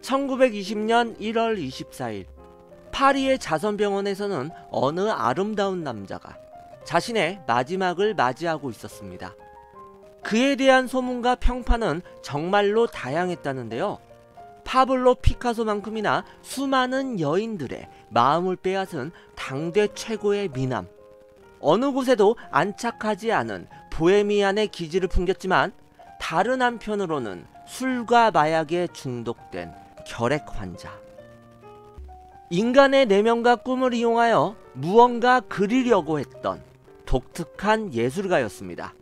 1920년 1월 24일 파리의 자선병원에서는 어느 아름다운 남자가 자신의 마지막을 맞이하고 있었습니다. 그에 대한 소문과 평판은 정말로 다양했다는데요. 파블로 피카소만큼이나 수많은 여인들의 마음을 빼앗은 당대 최고의 미남, 어느 곳에도 안착하지 않은 보헤미안의 기질을 풍겼지만 다른 한편으로는 술과 마약에 중독된 결핵 환자. 인간의 내면과 꿈을 이용하여 무언가 그리려고 했던 독특한 예술가였습니다.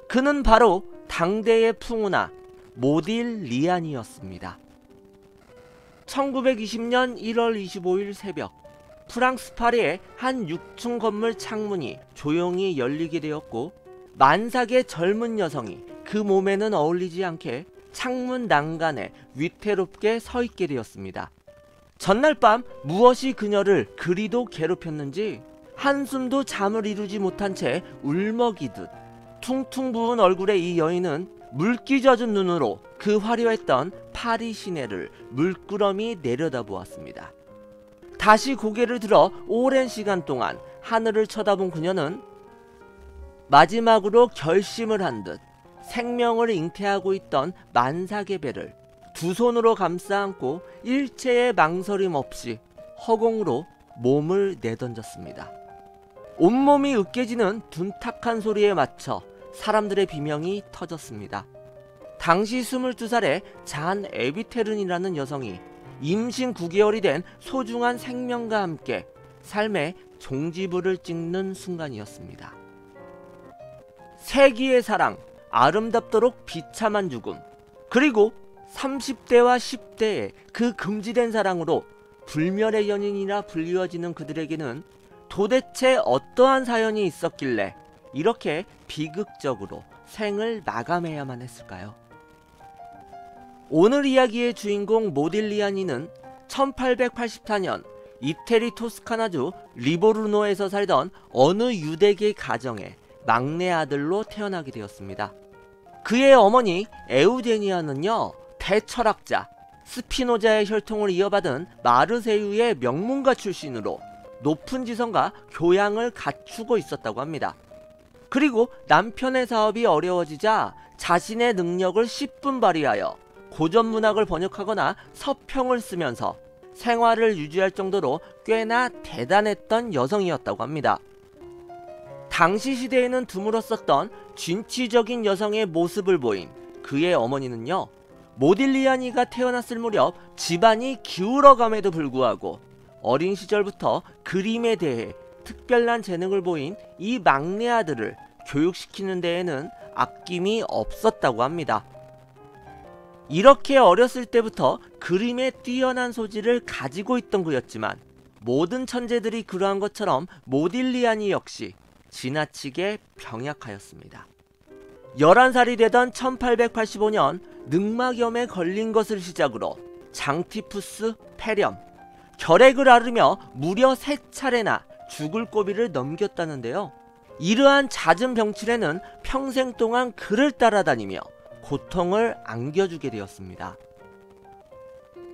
그는 바로 당대의 풍운아 모딜리안이었습니다. 1920년 1월 25일 새벽, 프랑스 파리의 한 6층 건물 창문이 조용히 열리게 되었고, 만삭의 젊은 여성이 그 몸에는 어울리지 않게 창문 난간에 위태롭게 서 있게 되었습니다. 전날 밤 무엇이 그녀를 그리도 괴롭혔는지 한숨도 잠을 이루지 못한 채 울먹이듯 퉁퉁 부은 얼굴의 이 여인은 물기 젖은 눈으로 그 화려했던 파리 시내를 물끄러미 내려다보았습니다. 다시 고개를 들어 오랜 시간 동안 하늘을 쳐다본 그녀는 마지막으로 결심을 한 듯 생명을 잉태하고 있던 만삭의 배를 두 손으로 감싸 안고 일체의 망설임 없이 허공으로 몸을 내던졌습니다. 온몸이 으깨지는 둔탁한 소리에 맞춰 사람들의 비명이 터졌습니다. 당시 22살의 잔 에비테른이라는 여성이 임신 9개월이 된 소중한 생명과 함께 삶의 종지부를 찍는 순간이었습니다. 세기의 사랑, 아름답도록 비참한 죽음, 그리고 30대와 10대의 그 금지된 사랑으로 불멸의 연인이라 불리워지는 그들에게는 도대체 어떠한 사연이 있었길래 이렇게 비극적으로 생을 마감해야만 했을까요? 오늘 이야기의 주인공 모딜리아니는 1884년 이태리 토스카나주 리보르노에서 살던 어느 유대계 가정의 막내 아들로 태어나게 되었습니다. 그의 어머니 에우제니아는요, 대철학자 스피노자의 혈통을 이어받은 마르세유의 명문가 출신으로 높은 지성과 교양을 갖추고 있었다고 합니다. 그리고 남편의 사업이 어려워지자 자신의 능력을 10분 발휘하여 고전문학을 번역하거나 서평을 쓰면서 생활을 유지할 정도로 꽤나 대단했던 여성이었다고 합니다. 당시 시대에는 드물었었던 진취적인 여성의 모습을 보인 그의 어머니는요, 모딜리아니가 태어났을 무렵 집안이 기울어감에도 불구하고 어린 시절부터 그림에 대해 특별한 재능을 보인 이 막내 아들을 교육시키는 데에는 아낌이 없었다고 합니다. 이렇게 어렸을 때부터 그림에 뛰어난 소질을 가지고 있던 그였지만 모든 천재들이 그러한 것처럼 모딜리아니 역시 지나치게 병약하였습니다. 11살이 되던 1885년 늑막염에 걸린 것을 시작으로 장티푸스, 폐렴, 결핵을 앓으며 무려 3차례나 죽을 고비를 넘겼다는데요. 이러한 잦은 병치레는 평생 동안 그를 따라다니며 고통을 안겨주게 되었습니다.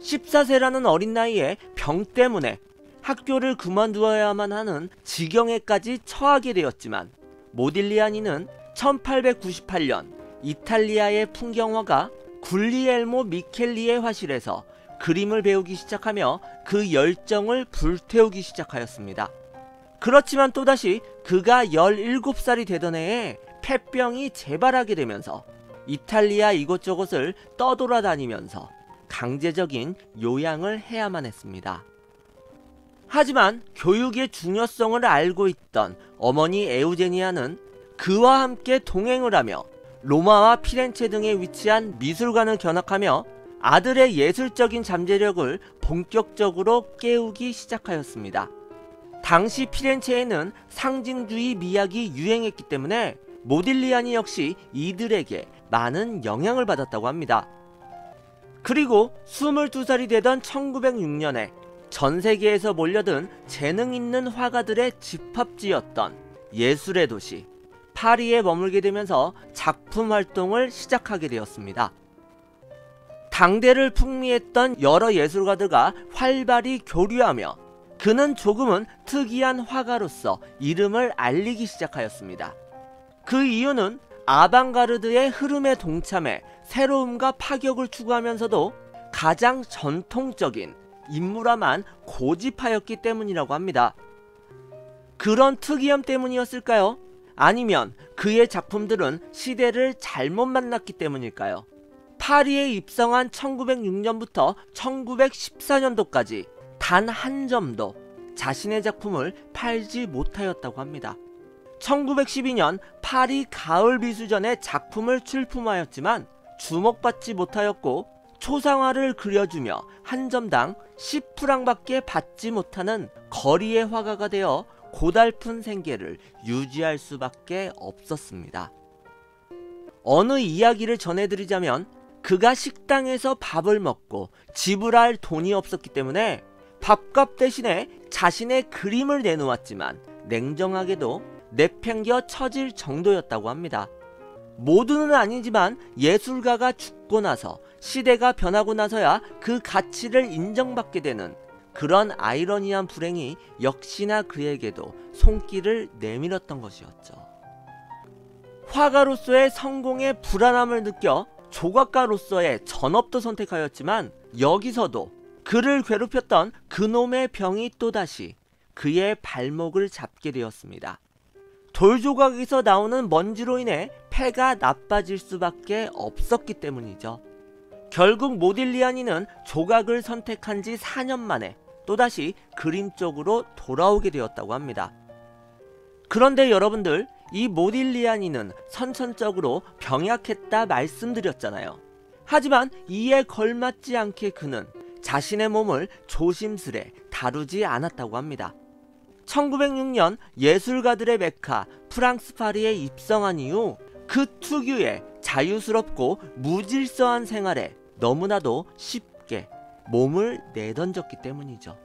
14세라는 어린 나이에 병 때문에 학교를 그만두어야만 하는 지경에까지 처하게 되었지만 모딜리아니는 1898년 이탈리아의 풍경화가 굴리엘모 미켈리의 화실에서 그림을 배우기 시작하며 그 열정을 불태우기 시작하였습니다. 그렇지만 또다시 그가 17살이 되던 해에 폐병이 재발하게 되면서 이탈리아 이곳저곳을 떠돌아다니면서 강제적인 요양을 해야만 했습니다. 하지만 교육의 중요성을 알고 있던 어머니 에우제니아는 그와 함께 동행을 하며 로마와 피렌체 등에 위치한 미술관을 견학하며 아들의 예술적인 잠재력을 본격적으로 깨우기 시작하였습니다. 당시 피렌체에는 상징주의 미학이 유행했기 때문에 모딜리아니 역시 이들에게 많은 영향을 받았다고 합니다. 그리고 22살이 되던 1906년에 전 세계에서 몰려든 재능 있는 화가들의 집합지였던 예술의 도시 파리에 머물게 되면서 작품 활동을 시작하게 되었습니다. 당대를 풍미했던 여러 예술가들과 활발히 교류하며 그는 조금은 특이한 화가로서 이름을 알리기 시작하였습니다. 그 이유는 아방가르드의 흐름에 동참해 새로움과 파격을 추구하면서도 가장 전통적인 인물화만 고집하였기 때문이라고 합니다. 그런 특이함 때문이었을까요? 아니면 그의 작품들은 시대를 잘못 만났기 때문일까요? 파리에 입성한 1906년부터 1914년도까지 단 한 점도 자신의 작품을 팔지 못하였다고 합니다. 1912년 파리 가을미술전에 작품을 출품하였지만 주목받지 못하였고 초상화를 그려주며 한 점당 10프랑밖에 받지 못하는 거리의 화가가 되어 고달픈 생계를 유지할 수밖에 없었습니다. 어느 이야기를 전해드리자면 그가 식당에서 밥을 먹고 지불할 돈이 없었기 때문에 밥값 대신에 자신의 그림을 내놓았지만 냉정하게도 내팽겨 쳐질 정도였다고 합니다. 모두는 아니지만 예술가가 죽고 나서 시대가 변하고 나서야 그 가치를 인정받게 되는 그런 아이러니한 불행이 역시나 그에게도 손길을 내밀었던 것이었죠. 화가로서의 성공의 불안함을 느껴 조각가로서의 전업도 선택하였지만 여기서도 그를 괴롭혔던 그놈의 병이 또다시 그의 발목을 잡게 되었습니다. 돌조각에서 나오는 먼지로 인해 폐가 나빠질 수밖에 없었기 때문이죠. 결국 모딜리아니는 조각을 선택한 지 4년 만에 또다시 그림 쪽으로 돌아오게 되었다고 합니다. 그런데 여러분들, 이 모딜리아니는 선천적으로 병약했다 말씀드렸잖아요. 하지만 이에 걸맞지 않게 그는 자신의 몸을 조심스레 다루지 않았다고 합니다. 1906년 예술가들의 메카 프랑스 파리에 입성한 이후 그 특유의 자유스럽고 무질서한 생활에 너무나도 쉽게 몸을 내던졌기 때문이죠.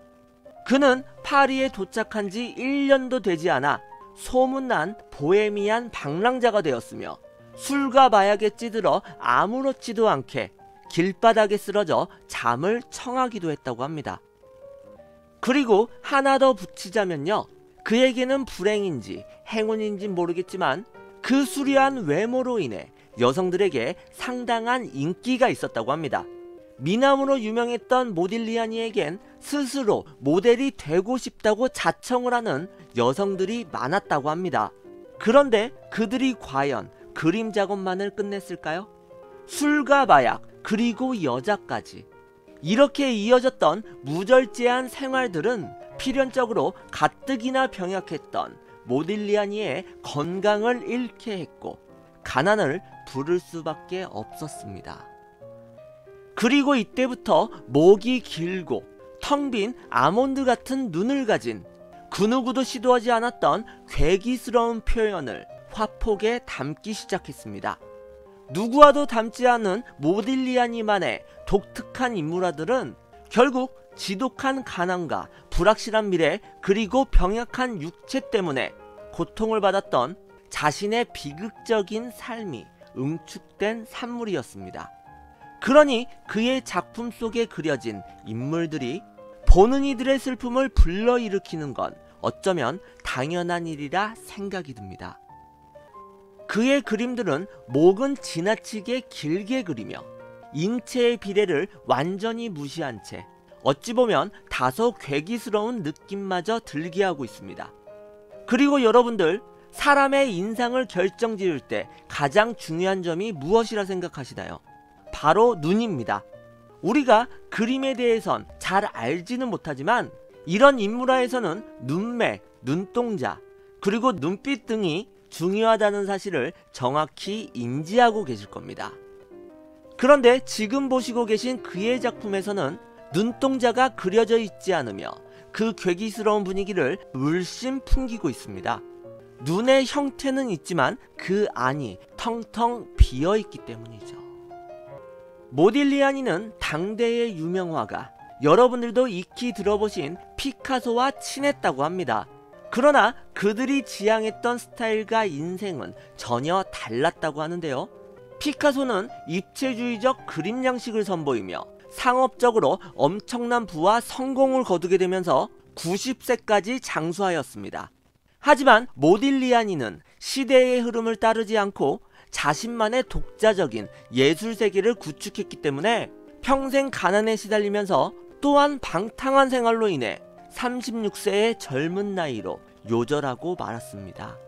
그는 파리에 도착한 지 1년도 되지 않아 소문난 보헤미안 방랑자가 되었으며 술과 마약에 찌들어 아무렇지도 않게 길바닥에 쓰러져 잠을 청하기도 했다고 합니다. 그리고 하나 더 붙이자면요, 그에게는 불행인지 행운인지 모르겠지만 그 수려한 외모로 인해 여성들에게 상당한 인기가 있었다고 합니다. 미남으로 유명했던 모딜리아니에겐 스스로 모델이 되고 싶다고 자청을 하는 여성들이 많았다고 합니다. 그런데 그들이 과연 그림 작업만을 끝냈을까요? 술과 마약, 그리고 여자까지. 이렇게 이어졌던 무절제한 생활들은 필연적으로 가뜩이나 병약했던 모딜리아니의 건강을 잃게 했고 가난을 부를 수밖에 없었습니다. 그리고 이때부터 목이 길고 텅 빈 아몬드 같은 눈을 가진 그 누구도 시도하지 않았던 괴기스러운 표현을 화폭에 담기 시작했습니다. 누구와도 닮지 않은 모딜리아니만의 독특한 인물화들은 결국 지독한 가난과 불확실한 미래, 그리고 병약한 육체 때문에 고통을 받았던 자신의 비극적인 삶이 응축된 산물이었습니다. 그러니 그의 작품 속에 그려진 인물들이 보는 이들의 슬픔을 불러일으키는 건 어쩌면 당연한 일이라 생각이 듭니다. 그의 그림들은 목은 지나치게 길게 그리며 인체의 비례를 완전히 무시한 채 어찌 보면 다소 괴기스러운 느낌마저 들게 하고 있습니다. 그리고 여러분들, 사람의 인상을 결정지을 때 가장 중요한 점이 무엇이라 생각하시나요? 바로 눈입니다. 우리가 그림에 대해선 잘 알지는 못하지만 이런 인물화에서는 눈매, 눈동자, 그리고 눈빛 등이 중요하다는 사실을 정확히 인지하고 계실 겁니다. 그런데 지금 보시고 계신 그의 작품에서는 눈동자가 그려져 있지 않으며 그 괴기스러운 분위기를 물씬 풍기고 있습니다. 눈의 형태는 있지만 그 안이 텅텅 비어있기 때문이죠. 모딜리아니는 당대의 유명화가, 여러분들도 익히 들어보신 피카소와 친했다고 합니다. 그러나 그들이 지향했던 스타일과 인생은 전혀 달랐다고 하는데요. 피카소는 입체주의적 그림 양식을 선보이며 상업적으로 엄청난 부와 성공을 거두게 되면서 90세까지 장수하였습니다. 하지만 모딜리아니는 시대의 흐름을 따르지 않고 자신만의 독자적인 예술 세계를 구축했기 때문에 평생 가난에 시달리면서 또한 방탕한 생활로 인해 36세의 젊은 나이로 요절하고 말았습니다.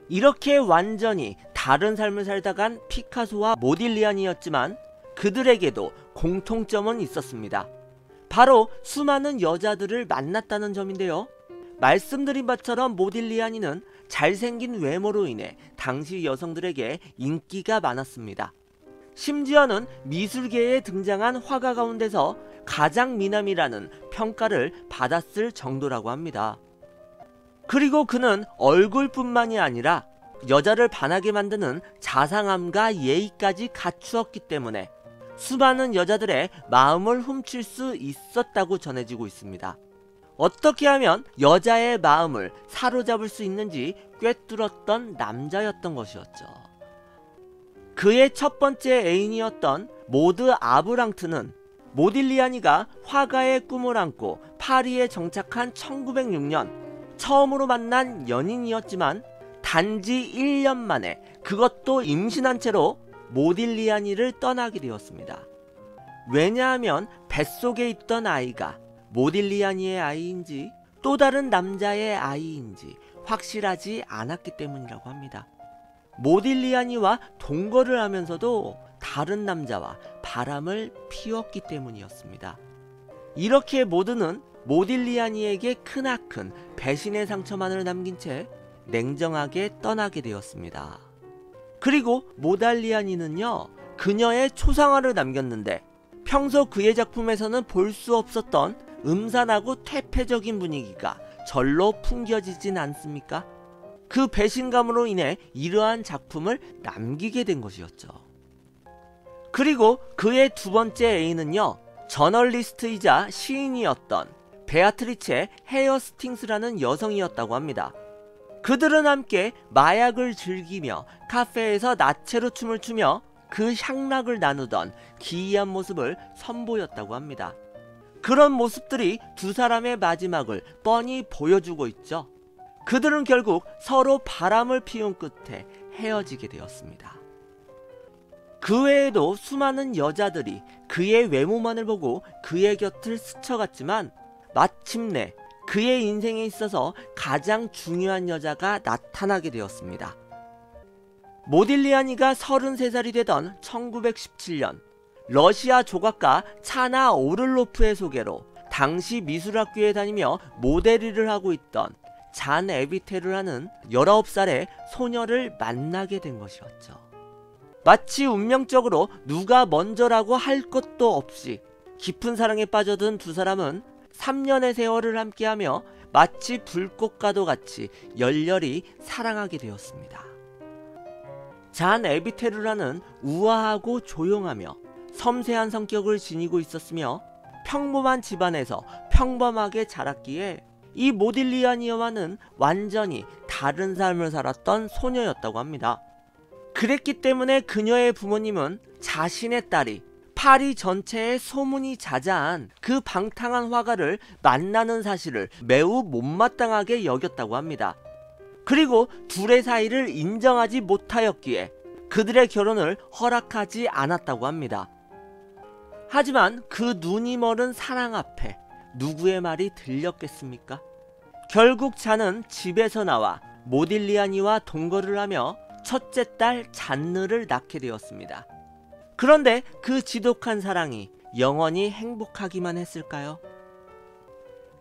이렇게 완전히 다른 삶을 살다간 피카소와 모딜리아니였지만 그들에게도 공통점은 있었습니다. 바로 수많은 여자들을 만났다는 점인데요. 말씀드린 바처럼 모딜리아니는 잘생긴 외모로 인해 당시 여성들에게 인기가 많았습니다. 심지어는 미술계에 등장한 화가 가운데서 가장 미남이라는 평가를 받았을 정도라고 합니다. 그리고 그는 얼굴뿐만이 아니라 여자를 반하게 만드는 자상함과 예의까지 갖추었기 때문에 수많은 여자들의 마음을 훔칠 수 있었다고 전해지고 있습니다. 어떻게 하면 여자의 마음을 사로잡을 수 있는지 꿰뚫었던 남자였던 것이었죠. 그의 첫 번째 애인이었던 모드 아브랑트는 모딜리아니가 화가의 꿈을 안고 파리에 정착한 1906년 처음으로 만난 연인이었지만 단지 1년 만에 그것도 임신한 채로 모딜리아니를 떠나게 되었습니다. 왜냐하면 뱃속에 있던 아이가 모딜리아니의 아이인지 또 다른 남자의 아이인지 확실하지 않았기 때문이라고 합니다. 모딜리아니와 동거를 하면서도 다른 남자와 바람을 피웠기 때문이었습니다. 이렇게 모드는 모딜리아니에게 크나큰 배신의 상처만을 남긴 채 냉정하게 떠나게 되었습니다. 그리고 모달리아니는요, 그녀의 초상화를 남겼는데 평소 그의 작품에서는 볼 수 없었던 음산하고 퇴폐적인 분위기가 절로 풍겨지진 않습니까? 그 배신감으로 인해 이러한 작품을 남기게 된 것이었죠. 그리고 그의 두 번째 애인은요, 저널리스트이자 시인이었던 베아트리체 헤어스팅스라는 여성이었다고 합니다. 그들은 함께 마약을 즐기며 카페에서 나체로 춤을 추며 그 향락을 나누던 기이한 모습을 선보였다고 합니다. 그런 모습들이 두 사람의 마지막을 뻔히 보여주고 있죠. 그들은 결국 서로 바람을 피운 끝에 헤어지게 되었습니다. 그 외에도 수많은 여자들이 그의 외모만을 보고 그의 곁을 스쳐갔지만 마침내 그의 인생에 있어서 가장 중요한 여자가 나타나게 되었습니다. 모딜리아니가 33살이 되던 1917년 러시아 조각가 차나 오를로프의 소개로 당시 미술학교에 다니며 모델 일을 하고 있던 잔 에비테르라는 19살의 소녀를 만나게 된 것이었죠. 마치 운명적으로 누가 먼저라고 할 것도 없이 깊은 사랑에 빠져든 두 사람은 3년의 세월을 함께하며 마치 불꽃과도 같이 열렬히 사랑하게 되었습니다. 잔 에비테르라는 우아하고 조용하며 섬세한 성격을 지니고 있었으며 평범한 집안에서 평범하게 자랐기에 이 모딜리아니와는 완전히 다른 삶을 살았던 소녀였다고 합니다. 그랬기 때문에 그녀의 부모님은 자신의 딸이 파리 전체에 소문이 자자한 그 방탕한 화가를 만나는 사실을 매우 못마땅하게 여겼다고 합니다. 그리고 둘의 사이를 인정하지 못하였기에 그들의 결혼을 허락하지 않았다고 합니다. 하지만 그 눈이 멀은 사랑 앞에 누구의 말이 들렸겠습니까? 결국 잔은 집에서 나와 모딜리아니와 동거를 하며 첫째 딸 잔느를 낳게 되었습니다. 그런데 그 지독한 사랑이 영원히 행복하기만 했을까요?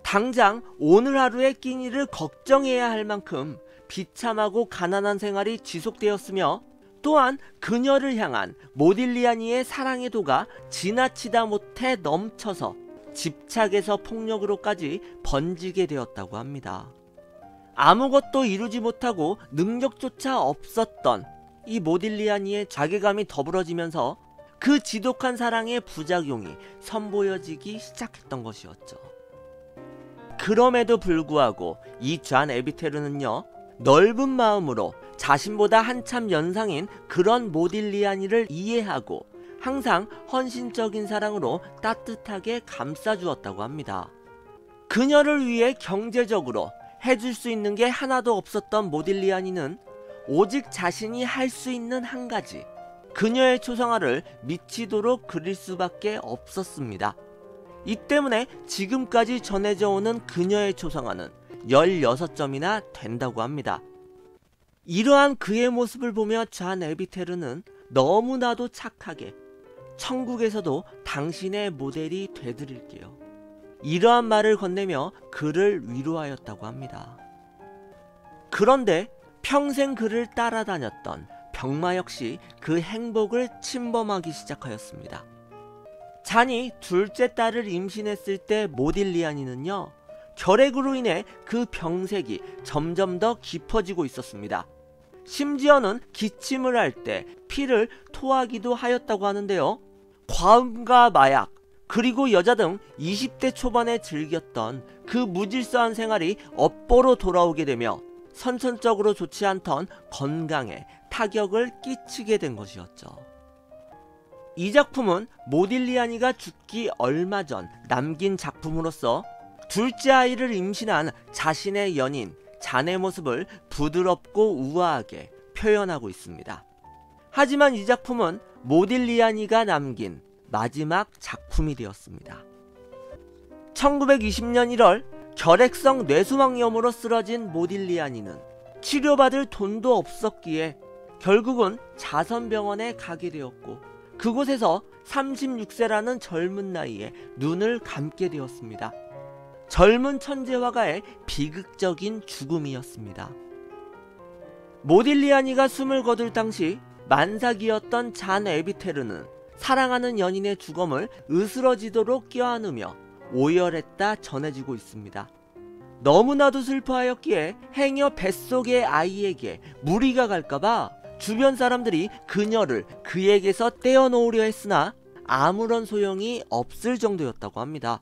당장 오늘 하루의 끼니를 걱정해야 할 만큼 비참하고 가난한 생활이 지속되었으며 또한 그녀를 향한 모딜리아니의 사랑의 도가 지나치다 못해 넘쳐서 집착에서 폭력으로까지 번지게 되었다고 합니다. 아무것도 이루지 못하고 능력조차 없었던 이 모딜리아니의 자괴감이 더불어지면서 그 지독한 사랑의 부작용이 선보여지기 시작했던 것이었죠. 그럼에도 불구하고 이 잔 에비테르는요, 넓은 마음으로 자신보다 한참 연상인 그런 모딜리아니를 이해하고 항상 헌신적인 사랑으로 따뜻하게 감싸주었다고 합니다. 그녀를 위해 경제적으로 해줄 수 있는 게 하나도 없었던 모딜리아니는 오직 자신이 할 수 있는 한 가지, 그녀의 초상화를 미치도록 그릴 수밖에 없었습니다. 이 때문에 지금까지 전해져 오는 그녀의 초상화는 16점이나 된다고 합니다. 이러한 그의 모습을 보며 잔 에비테르는 너무나도 착하게 천국에서도 당신의 모델이 되드릴게요, 이러한 말을 건네며 그를 위로하였다고 합니다. 그런데 평생 그를 따라다녔던 병마 역시 그 행복을 침범하기 시작하였습니다. 잔이 둘째 딸을 임신했을 때 모딜리아니는요, 결핵으로 인해 그 병색이 점점 더 깊어지고 있었습니다. 심지어는 기침을 할 때 피를 토하기도 하였다고 하는데요. 과음과 마약, 그리고 여자 등 20대 초반에 즐겼던 그 무질서한 생활이 업보로 돌아오게 되며 선천적으로 좋지 않던 건강에 타격을 끼치게 된 것이었죠. 이 작품은 모딜리아니가 죽기 얼마 전 남긴 작품으로서 둘째 아이를 임신한 자신의 연인 잔의 모습을 부드럽고 우아하게 표현하고 있습니다. 하지만 이 작품은 모딜리아니가 남긴 마지막 작품이 되었습니다. 1920년 1월 결핵성 뇌수막염으로 쓰러진 모딜리아니는 치료받을 돈도 없었기에 결국은 자선병원에 가게 되었고, 그곳에서 36세라는 젊은 나이에 눈을 감게 되었습니다. 젊은 천재 화가의 비극적인 죽음이었습니다. 모딜리아니가 숨을 거둘 당시 만삭이었던 잔 에비테르는 사랑하는 연인의 죽음을 으스러지도록 껴안으며 오열했다 전해지고 있습니다. 너무나도 슬퍼하였기에 행여 뱃속의 아이에게 무리가 갈까봐 주변 사람들이 그녀를 그에게서 떼어놓으려 했으나 아무런 소용이 없을 정도였다고 합니다.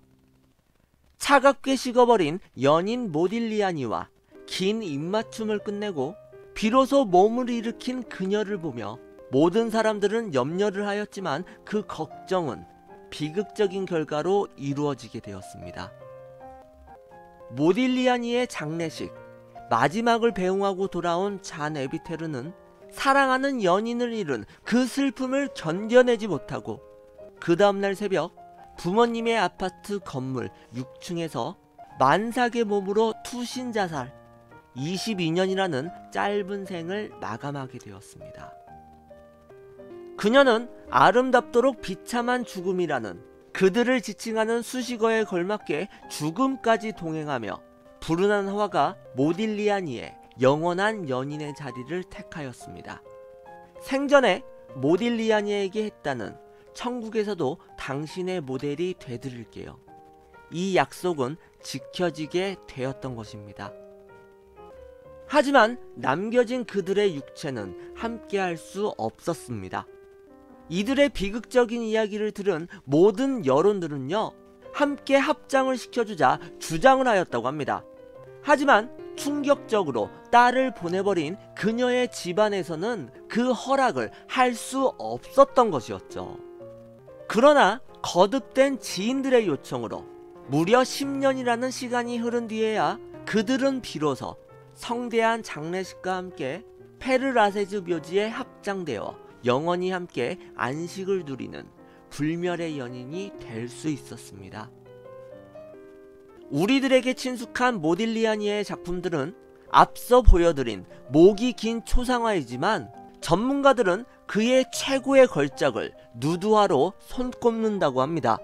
차갑게 식어버린 연인 모딜리아니와 긴 입맞춤을 끝내고 비로소 몸을 일으킨 그녀를 보며 모든 사람들은 염려를 하였지만 그 걱정은 비극적인 결과로 이루어지게 되었습니다. 모딜리아니의 장례식, 마지막을 배웅하고 돌아온 잔 에비테르는 사랑하는 연인을 잃은 그 슬픔을 견뎌내지 못하고 그 다음날 새벽 부모님의 아파트 건물 6층에서 만삭의 몸으로 투신 자살, 22년이라는 짧은 생을 마감하게 되었습니다. 그녀는 아름답도록 비참한 죽음이라는 그들을 지칭하는 수식어에 걸맞게 죽음까지 동행하며 불운한 화가 모딜리아니의 영원한 연인의 자리를 택하였습니다. 생전에 모딜리아니에게 했다는 천국에서도 당신의 모델이 되드릴게요, 이 약속은 지켜지게 되었던 것입니다. 하지만 남겨진 그들의 육체는 함께할 수 없었습니다. 이들의 비극적인 이야기를 들은 모든 여론들은요, 함께 합장을 시켜주자 주장을 하였다고 합니다. 하지만 충격적으로 딸을 보내버린 그녀의 집안에서는 그 허락을 할 수 없었던 것이었죠. 그러나 거듭된 지인들의 요청으로 무려 10년이라는 시간이 흐른 뒤에야 그들은 비로소 성대한 장례식과 함께 페르라세즈 묘지에 합장되어 영원히 함께 안식을 누리는 불멸의 연인이 될 수 있었습니다. 우리들에게 친숙한 모딜리아니의 작품들은 앞서 보여드린 목이 긴 초상화이지만 전문가들은 그의 최고의 걸작을 누드화로 손꼽는다고 합니다.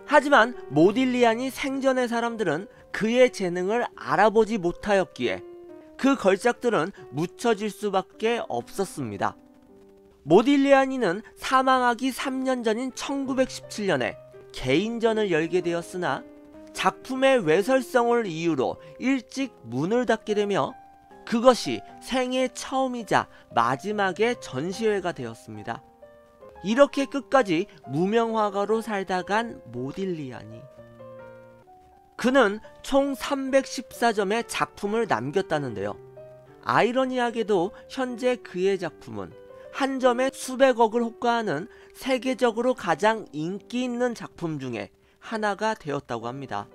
하지만 모딜리아니 생전의 사람들은 그의 재능을 알아보지 못하였기에 그 걸작들은 묻혀질 수밖에 없었습니다. 모딜리아니는 사망하기 3년 전인 1917년에 개인전을 열게 되었으나 작품의 외설성을 이유로 일찍 문을 닫게 되며 그것이 생애 처음이자 마지막의 전시회가 되었습니다. 이렇게 끝까지 무명화가로 살다 간 모딜리아니. 그는 총 314점의 작품을 남겼다는데요. 아이러니하게도 현재 그의 작품은 한 점에 수백억을 호가하는 세계적으로 가장 인기 있는 작품 중에 하나가 되었다고 합니다.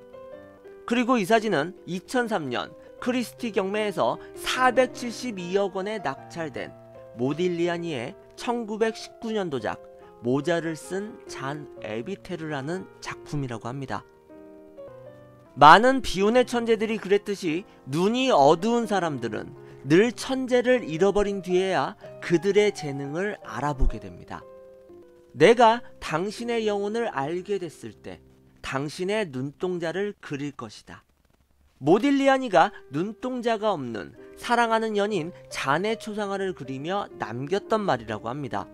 그리고 이 사진은 2003년 크리스티 경매에서 472억 원에 낙찰된 모딜리아니의 1919년도작 모자를 쓴 잔 에비테르라는 작품이라고 합니다. 많은 비운의 천재들이 그랬듯이 눈이 어두운 사람들은 늘 천재를 잃어버린 뒤에야 그들의 재능을 알아보게 됩니다. 내가 당신의 영혼을 알게 됐을 때 당신의 눈동자를 그릴 것이다. 모딜리아니가 눈동자가 없는 사랑하는 연인 잔의 초상화를 그리며 남겼던 말이라고 합니다.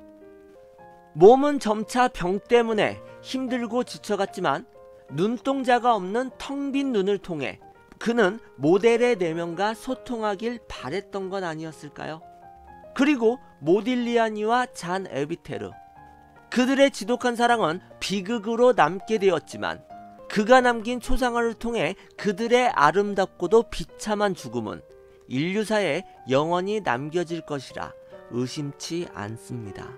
몸은 점차 병 때문에 힘들고 지쳐갔지만 눈동자가 없는 텅 빈 눈을 통해 그는 모델의 내면과 소통하길 바랬던 건 아니었을까요? 그리고 모딜리아니와 잔 에비테르, 그들의 지독한 사랑은 비극으로 남게 되었지만 그가 남긴 초상화를 통해 그들의 아름답고도 비참한 죽음은 인류사에 영원히 남겨질 것이라 의심치 않습니다.